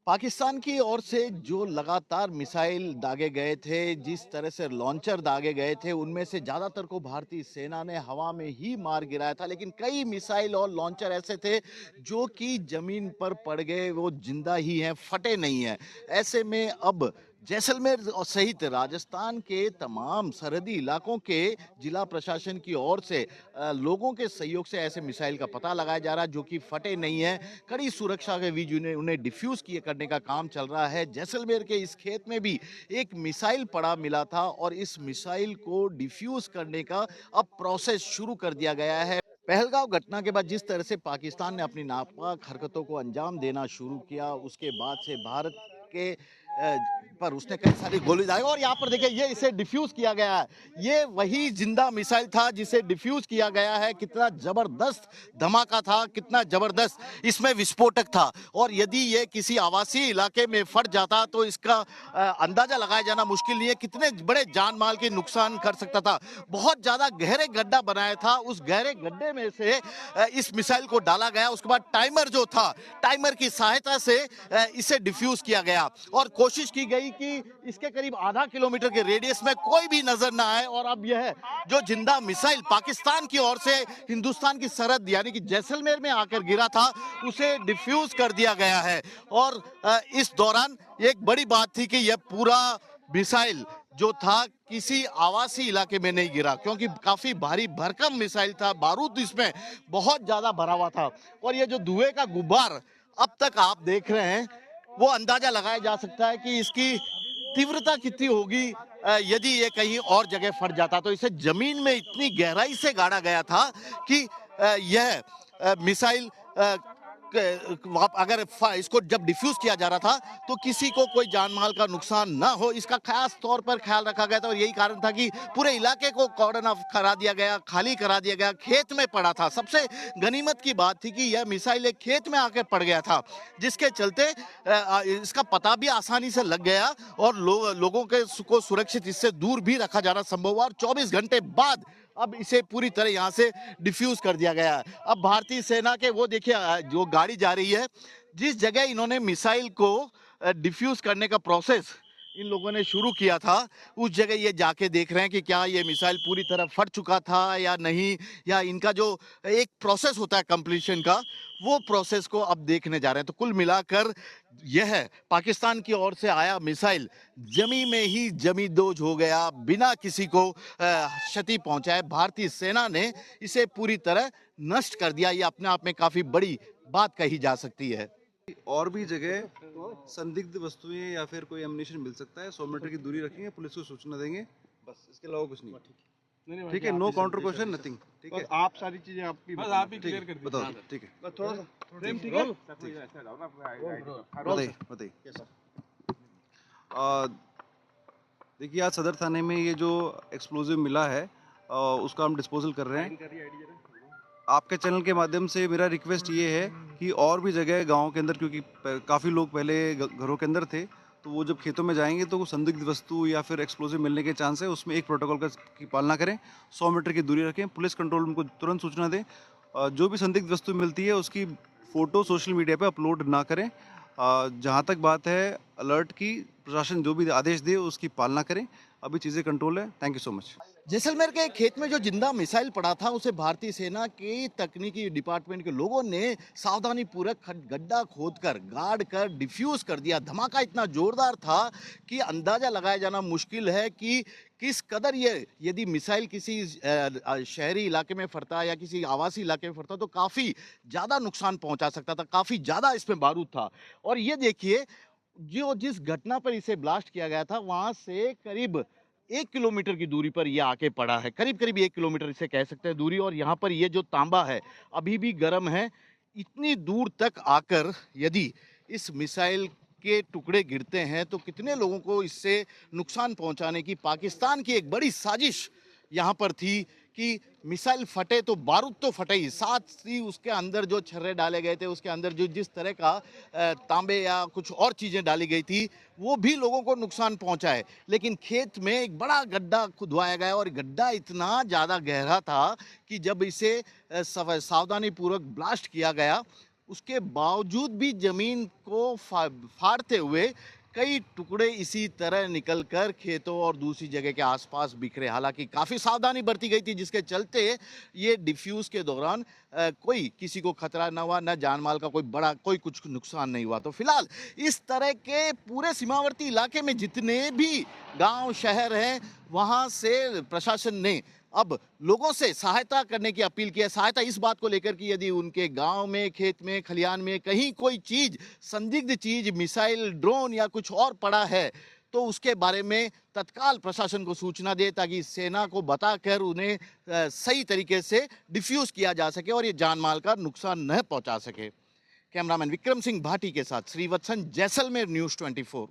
पाकिस्तान की ओर से जो लगातार मिसाइल दागे गए थे, जिस तरह से लॉन्चर दागे गए थे, उनमें से ज़्यादातर को भारतीय सेना ने हवा में ही मार गिराया था। लेकिन कई मिसाइल और लॉन्चर ऐसे थे जो कि ज़मीन पर पड़ गए, वो जिंदा ही हैं, फटे नहीं हैं। ऐसे में अब जैसलमेर और सहित राजस्थान के तमाम सरहदी इलाकों के जिला प्रशासन की ओर से लोगों के सहयोग से ऐसे मिसाइल का पता लगाया जा रहा है जो कि फटे नहीं है। कड़ी सुरक्षा के बीच उन्हें उन्हें डिफ्यूज किए करने का काम चल रहा है। जैसलमेर के इस खेत में भी एक मिसाइल पड़ा मिला था और इस मिसाइल को डिफ्यूज करने का अब प्रोसेस शुरू कर दिया गया है। पहलगांव घटना के बाद जिस तरह से पाकिस्तान ने अपनी नापाक हरकतों को अंजाम देना शुरू किया, उसके बाद से भारत के पर उसने कई सारी गोली दागी और यहाँ पर देखिए ये इसे डिफ्यूज किया गया है। ये वही जिंदा मिसाइल था जिसे डिफ्यूज किया गया है। कितना जबरदस्त धमाका था, कितना जबरदस्त इसमें विस्फोटक था। और यदि ये किसी आवासीय इलाके में फट जाता तो इसका अंदाजा लगाया जाना मुश्किल नहीं है कितने बड़े जान माल के नुकसान कर सकता था। बहुत ज्यादा गहरे गड्ढा बनाया था, उस गहरे गड्ढे में से इस मिसाइल को डाला गया। उसके बाद टाइमर जो था, टाइमर की सहायता से इसे डिफ्यूज किया गया और कोशिश की गई कि इसके करीब आधा किलोमीटर के रेडियस में कोई भी नजर ना आए। और अब यह जो जिंदा मिसाइल पाकिस्तान की ओर से हिंदुस्तान की सरहद यानी कि जैसलमेर में आकर गिरा था, उसे डिफ्यूज कर दिया गया है। और इस दौरान एक बड़ी बात थी कि यह पूरा मिसाइल जो था किसी आवासीय इलाके में नहीं गिरा, क्योंकि काफी भारी भरकम मिसाइल था, बारूद इसमें बहुत ज्यादा भरा हुआ था। और ये जो धुएं का गुब्बार अब तक आप देख रहे हैं, वो अंदाजा लगाया जा सकता है कि इसकी तीव्रता कितनी होगी यदि ये कहीं और जगह फट जाता। तो इसे जमीन में इतनी गहराई से गाड़ा गया था कि यह मिसाइल अगर इसको जब डिफ्यूज किया जा रहा था तो किसी को कोई जान माल का नुकसान ना हो, इसका खास तौर पर ख्याल रखा गया था। और यही कारण था कि पूरे इलाके को कॉर्डन ऑफ करा दिया गया, खाली करा दिया गया। खेत में पड़ा था। सबसे गनीमत की बात थी कि यह मिसाइल एक खेत में आकर पड़ गया था, जिसके चलते इसका पता भी आसानी से लग गया और लोगों के को सुरक्षित इससे दूर भी रखा जाना संभव हुआ। और 24 घंटे बाद अब इसे पूरी तरह यहाँ से डिफ्यूज कर दिया गया है। अब भारतीय सेना के वो देखिए जो गाड़ी जा रही है, जिस जगह इन्होंने मिसाइल को डिफ्यूज करने का प्रोसेस इन लोगों ने शुरू किया था, उस जगह ये जाके देख रहे हैं कि क्या ये मिसाइल पूरी तरह फट चुका था या नहीं, या इनका जो एक प्रोसेस होता है कंप्लीशन का, वो प्रोसेस को अब देखने जा रहे हैं। तो कुल मिलाकर यह पाकिस्तान की ओर से आया मिसाइल जमी में ही जमींदोज हो गया, बिना किसी को क्षति पहुंचाए भारतीय सेना ने इसे पूरी तरह नष्ट कर दिया। ये अपने आप में काफी बड़ी बात कही जा सकती है। और भी जगह संदिग्ध वस्तुएं या फिर कोई एम्युनिशन मिल सकता है, 100 मीटर की दूरी रखेंगे, पुलिस को सूचना देंगे, बस इसके अलावा कुछ नहीं। ठीक है, नो काउंटर क्वेश्चन, नथिंग। ठीक है, आप सारी चीजें आपकी बस आप ही क्लियर कर दीजिए। बताओ। ठीक है, बस थोड़ा सा प्रेम, ठीक है। बताइए बताइए। देखिए, आज सदर थाने में ये जो एक्सप्लोजिव मिला है उसका हम डिस्पोजल कर रहे हैं। आपके चैनल के माध्यम से मेरा रिक्वेस्ट ये है कि और भी जगह गांव के अंदर, क्योंकि काफ़ी लोग पहले घरों के अंदर थे, तो वो जब खेतों में जाएंगे तो वो संदिग्ध वस्तु या फिर एक्सप्लोजिव मिलने के चांस है, उसमें एक प्रोटोकॉल की पालना करें, 100 मीटर की दूरी रखें, पुलिस कंट्रोल रूम को तुरंत सूचना दें। जो भी संदिग्ध वस्तु मिलती है उसकी फ़ोटो सोशल मीडिया पर अपलोड ना करें। जहाँ तक बात है अलर्ट की, प्रशासन जो भी आदेश दे उसकी पालना करें। अभी चीज़ें कंट्रोल है। Thank you so much. Jaisalmer के खेत में जो जिंदा मिसाइल पड़ा था, उसे भारतीय सेना के तकनीकी डिपार्टमेंट के लोगों ने सावधानी पूर्वक गड्ढा खोदकर गाड़ कर डिफ्यूज कर दिया। धमाका इतना जोरदार था कि अंदाजा लगाया जाना मुश्किल है कि किस कदर ये, यदि मिसाइल किसी शहरी इलाके में फटता या किसी आवासीय इलाके में फटता तो काफी ज्यादा नुकसान पहुंचा सकता था, काफी ज्यादा इसमें बारूद था। और ये देखिए, जो जिस घटना पर इसे ब्लास्ट किया गया था, वहां से करीब 1 किलोमीटर की दूरी पर यह आके पड़ा है। करीब करीब 1 किलोमीटर इसे कह सकते हैं दूरी। और यहाँ पर ये जो तांबा है अभी भी गर्म है। इतनी दूर तक आकर यदि इस मिसाइल के टुकड़े गिरते हैं तो कितने लोगों को इससे नुकसान पहुंचाने की पाकिस्तान की एक बड़ी साजिश यहाँ पर थी कि मिसाइल फटे तो बारूद तो फटे ही, साथ ही उसके अंदर जो छर्रे डाले गए थे, उसके अंदर जो जिस तरह का तांबे या कुछ और चीज़ें डाली गई थी, वो भी लोगों को नुकसान पहुंचाए। लेकिन खेत में एक बड़ा गड्ढा खुदवाया गया और गड्ढा इतना ज़्यादा गहरा था कि जब इसे सावधानी पूर्वक ब्लास्ट किया गया, उसके बावजूद भी जमीन को फाड़ते हुए कई टुकड़े इसी तरह निकलकर खेतों और दूसरी जगह के आसपास बिखरे। हालांकि काफ़ी सावधानी बरती गई थी, जिसके चलते ये डिफ्यूज़ के दौरान कोई किसी को खतरा न हुआ, न जान माल का कोई कुछ नुकसान नहीं हुआ। तो फिलहाल इस तरह के पूरे सीमावर्ती इलाके में जितने भी गांव शहर हैं, वहां से प्रशासन ने अब लोगों से सहायता करने की अपील की है। सहायता इस बात को लेकर कि यदि उनके गांव में, खेत में, खलिहान में कहीं कोई चीज, संदिग्ध चीज, मिसाइल, ड्रोन या कुछ और पड़ा है, तो उसके बारे में तत्काल प्रशासन को सूचना दे, ताकि सेना को बताकर उन्हें सही तरीके से डिफ्यूज किया जा सके और ये जान माल का नुकसान न पहुंचा सके। कैमरामैन विक्रम सिंह भाटी के साथ श्रीवत्सन, जैसलमेर न्यूज़ 24।